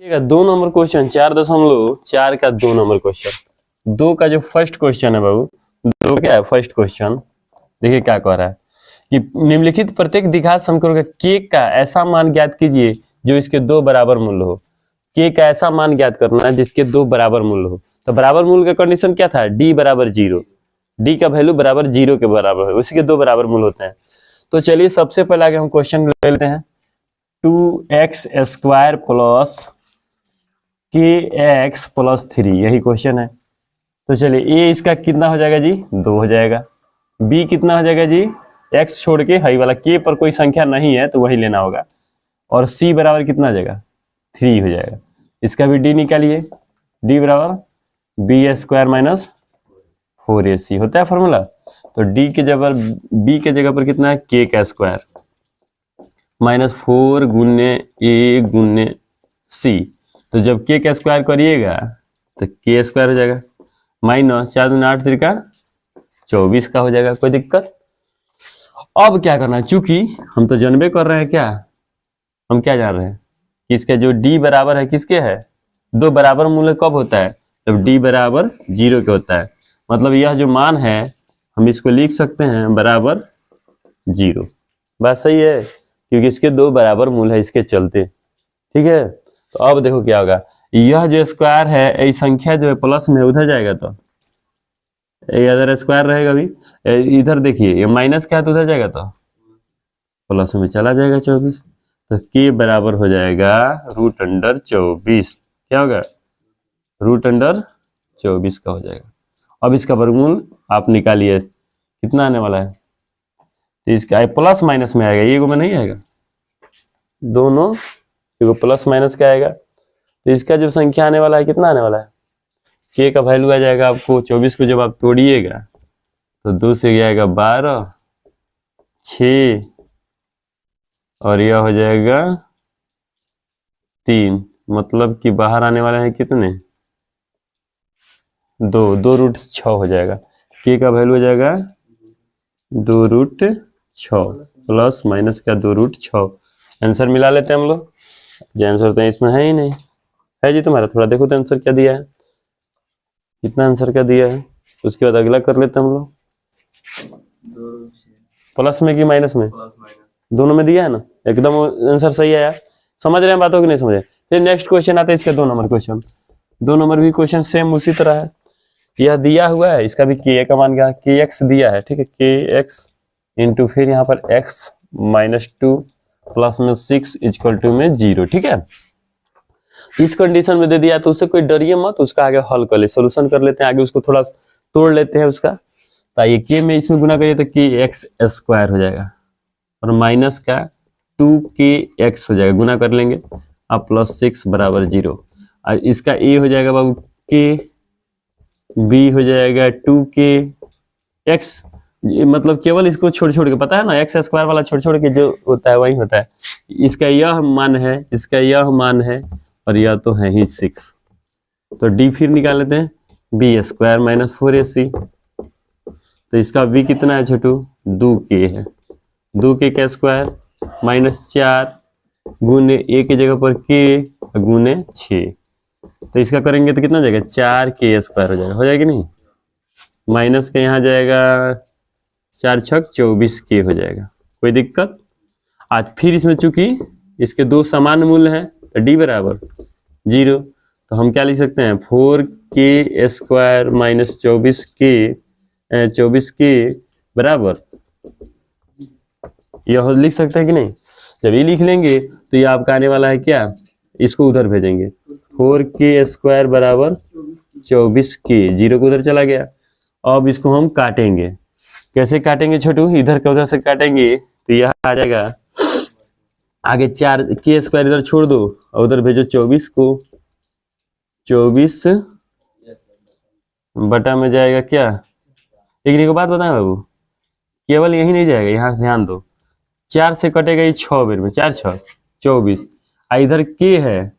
देखिएगा 2 number question 4.4 का 2 number question 2 का जो फर्स्ट क्वेश्चन है बाबू 2 क्या है फर्स्ट क्वेश्चन। देखिए क्या कह रहा है कि निम्नलिखित प्रत्येक द्विघात समीकरण के का ऐसा मान ज्ञात कीजिए जो इसके 2 बराबर मूल्य हो। के का ऐसा मान ज्ञात करना है जिसके 2 बराबर मूल्य हो। तो बराबर मूल्य का कंडीशन क्या था, डी बराबर 0, डी का वैल्यू बराबर 0 के बराबर है, उसी के 2 बराबर मूल्य होते हैं। तो चलिए सबसे पहले आगे हम क्वेश्चन ले लेते हैं 2x² प्लस kx प्लस 3, यही क्वेश्चन है। तो चलिए ए इसका कितना हो जाएगा जी, 2 हो जाएगा। बी कितना हो जाएगा जी, x छोड़ के हाई वाला के पर कोई संख्या नहीं है तो वही लेना होगा। और सी बराबर कितना हो जाएगा, 3 हो जाएगा। इसका भी डी निकालिए, डी बराबर b² माइनस 4ac होता है फॉर्मूला। तो डी के जगह बी के जगह पर कितना है, के का स्क्वायर माइनस 4 गुने ए गुने सी। तो जब के का स्क्वायर करिएगा तो के स्क्वायर हो जाएगा माइनस 4 दूनी 8 3 का 24 का हो जाएगा। कोई दिक्कत। अब क्या करना है, चूंकि हम तो जानबे कर रहे हैं क्या, हम क्या जान रहे हैं कि इसका जो डी बराबर है किसके है, 2 बराबर मूल्य कब होता है, जब डी बराबर 0 के होता है। मतलब यह जो मान है हम इसको लिख सकते हैं बराबर 0। बात सही है, क्योंकि इसके 2 बराबर मूल्य है इसके चलते। ठीक है, तो अब देखो क्या होगा, यह जो स्क्वायर है ये संख्या जो है प्लस में उधर जाएगा तो इधर स्क्वायर रहेगा भी, इधर देखिए ये माइनस क्या है तो उधर जाएगा तो प्लस में चला जाएगा 24। तो के बराबर हो जाएगा √24। क्या होगा, √24 का हो जाएगा। अब इसका वर्गमूल आप निकालिए कितना आने वाला है, तो इसका प्लस माइनस में आएगा, ये में नहीं आएगा, दोनों एगो प्लस माइनस का आएगा। तो इसका जो संख्या आने वाला है कितना आने वाला है, के का वैल्यू आ जाएगा आपको 24 को जब आप तोड़िएगा तो 2 से आएगा 12, 6 और यह हो जाएगा 3। मतलब कि बाहर आने वाले हैं कितने, 2√6 हो जाएगा। के का वैल्यू हो जाएगा 2√6 प्लस माइनस का 2√6। आंसर मिला लेते हैं हम लोग। जो आंसर तो इसमें है ही नहीं है जी तुम्हारा, थोड़ा देखो तो आंसर क्या दिया है, कितना आंसर क्या दिया है। उसके बाद अगला कर लेते हैं हम लोग, प्लस में कि माइनस में, दोनों में दिया है ना, एकदम आंसर सही आया। समझ रहे हैं बातों की नहीं समझ रहे। फिर नेक्स्ट क्वेश्चन आता है इसका 2 नंबर क्वेश्चन। 2 नंबर भी क्वेश्चन सेम उसी तरह है। यह दिया हुआ है, इसका भी के का मान क्या, के एक्स दिया है। ठीक है, के एक्स इंटू फिर यहाँ पर x -2 प्लस में 6 इक्वल टू में 0। ठीक है, इस कंडीशन में दे दिया तो उससे कोई डरिए मत, उसका आगे हल कर ले, सोल्यूशन कर लेते हैं आगे, उसको थोड़ा तोड़ लेते हैं उसका। तो ये के में इसमें गुना करिए तो kx² हो जाएगा और माइनस का 2kx हो जाएगा, गुना कर लेंगे अब प्लस 6 बराबर 0। और इसका a हो जाएगा बाबू k, b हो जाएगा 2kx। मतलब केवल इसको छोड़ छोड़ के, पता है ना x² वाला छोड़ छोड़ के जो होता है वही होता है। इसका यह मान है, इसका यह मान है और यह तो है ही 6। तो d फिर निकाल लेते हैं, b² माइनस 4ac। तो इसका v कितना है छोटू, 2k है, 2k का स्क्वायर माइनस 4 गुने a की जगह पर k गुने 6। तो इसका करेंगे तो कितना जाएगा, 4k² हो जाएगा नहीं, माइनस के यहाँ जाएगा 4 छक 24k हो जाएगा। कोई दिक्कत। आज फिर इसमें चूंकि इसके 2 समान मूल्य हैं तो d बराबर 0, तो हम क्या लिख सकते हैं 4k² माइनस 24k बराबर यह लिख सकते हैं कि नहीं। जब ये लिख लेंगे तो ये आपका आने वाला है क्या, इसको उधर भेजेंगे, 4k² बराबर 24k, 0 को उधर चला गया। अब इसको हम काटेंगे, कैसे काटेंगे छोटू, इधर का उधर से काटेंगे तो यह आ जाएगा आगे 4k² इधर छोड़ दो और उधर भेजो 24 को, 24 बटा में जाएगा क्या। लेकिन एक बात बताएं बाबू, केवल यही नहीं जाएगा, यहाँ ध्यान दो, 4 से कटेगा ये 6 बेर में, 4 6 24, इधर k है,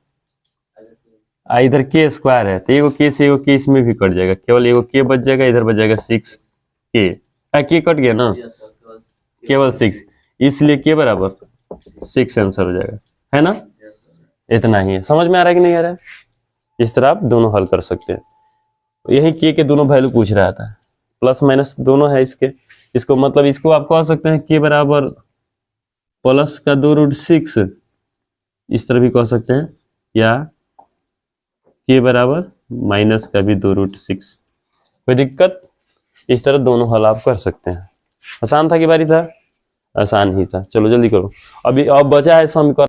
इधर k² है, तो एगो k से एगो k इसमें भी कट जाएगा, केवल एगो k बच जाएगा, इधर बच जाएगा 6k। k कट गया ना, केवल 6, इसलिए k बराबर 6 आंसर हो जाएगा, है ना। इतना ही है। समझ में आ रहा है कि नहीं आ रहा है? इस तरह आप दोनों हल कर सकते हैं। यही के दोनों वैल्यू पूछ रहा था, प्लस माइनस दोनों है इसके। इसको मतलब इसको आप कह सकते हैं के बराबर प्लस का 2√6, इस तरह भी कह सकते हैं, या के बराबर माइनस का भी 2√6। कोई दिक्कत? इस तरह दोनों हल आप कर सकते हैं। आसान था कि बारी था? आसान ही था। चलो जल्दी करो। अभी अब बचा है समीकरण